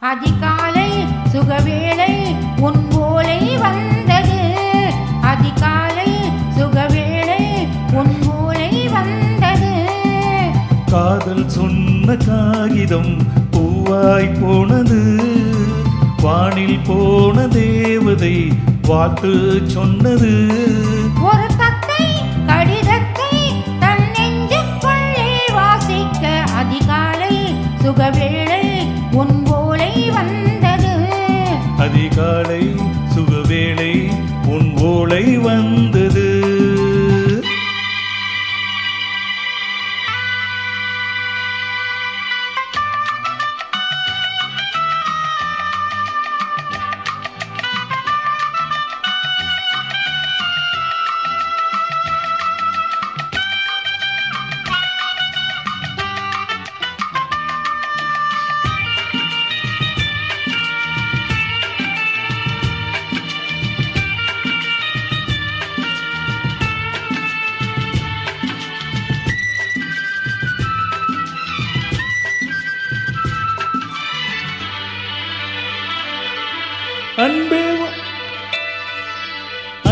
அதிகாலை சுகவேளை உன் ஓலை வந்தது. அதிகாலை சுகவேளை உன் ஓலை வந்தது. காதல் சொன்ன காகிதம் பூவாய் போனது. வானில் போன தேவதை வாழ்த்து சொன்னது. ஒரு தத்தை கடிதத்தை தன் நெஞ்சுக்குள்ளே வாசிக்க அதிகாலை சுகவேளை உன் ஓலை வந்தது. அதிகாலை சுகவேளை உன் ஓலை வந்தது.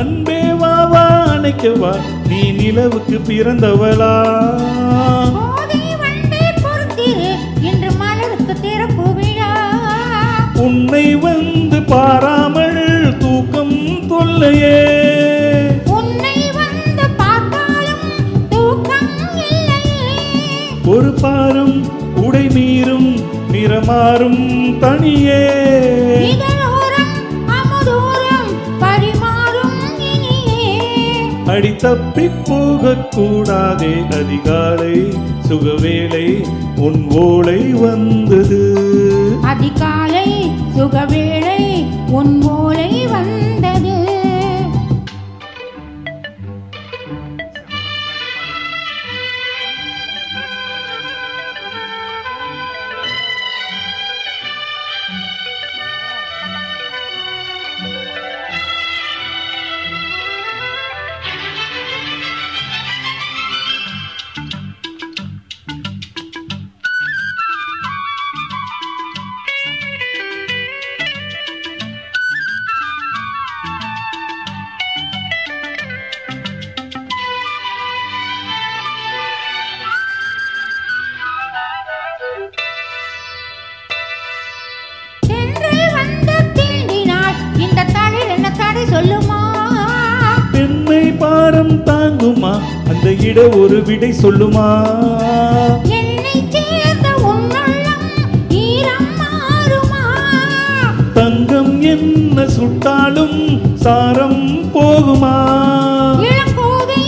அன்பே வா வா அணைக்கவா நீ நிலவுக்கு பிறந்தவளா. இன்று மலருக்கு திறப்பு விழா. உன்னை வந்து பாராமல் தூக்கம் தொல்லையே. உன்னை வந்து பார்த்தாலும் தூக்கம் இல்லையே. ஒரு பாரம் உடை மீறும் நிறமாறும் தனியே. அடி தப்பி போக கூடாதே. அதிகாலை சுகவேளை உன் ஓலை வந்தது. அதிகாலை சுகவேளை உன் ஓலை வந்தது. பெண்மை பாரம் தாங்குமா அந்த இட ஒரு விடை சொல்லுமா. என்னை சேர்ந்த உன்னள்ளம் ஈரம் மாறுமா. தங்கம் என்ன சுட்டாலும் சாரம் போகுமா. இளங்கோதை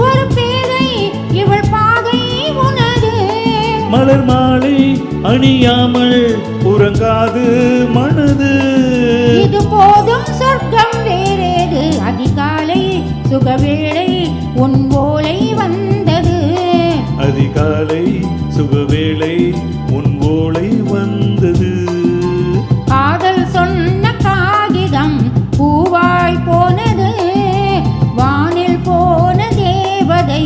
ஒரு பேதை இவள் பாதை உனது. மலர் மாலை அணியாமல் உறங்காது மனது. இது போதும் சொர்க்கம் வேறேது. அதிகாலை சுகவேளை உன் ஓலை வந்தது. அதிகாலை சுகவேளை உன் ஓலை வந்தது. காதல் சொன்ன காகிதம் பூவாய் போனது. வானில் போன தேவதை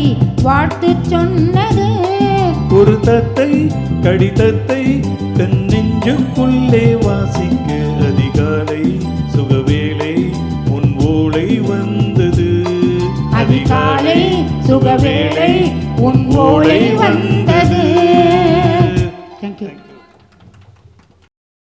வாழ்த்து சொன்னது. ஒரு தத்தை கடிதத்தை தன் நெஞ்சுக்குள்ளே வாசிக்க அதிகாலை சுகவேளை உன் ஓலை வந்தது. அதிகாலை சுகவேளை உன் ஓலை வந்தது.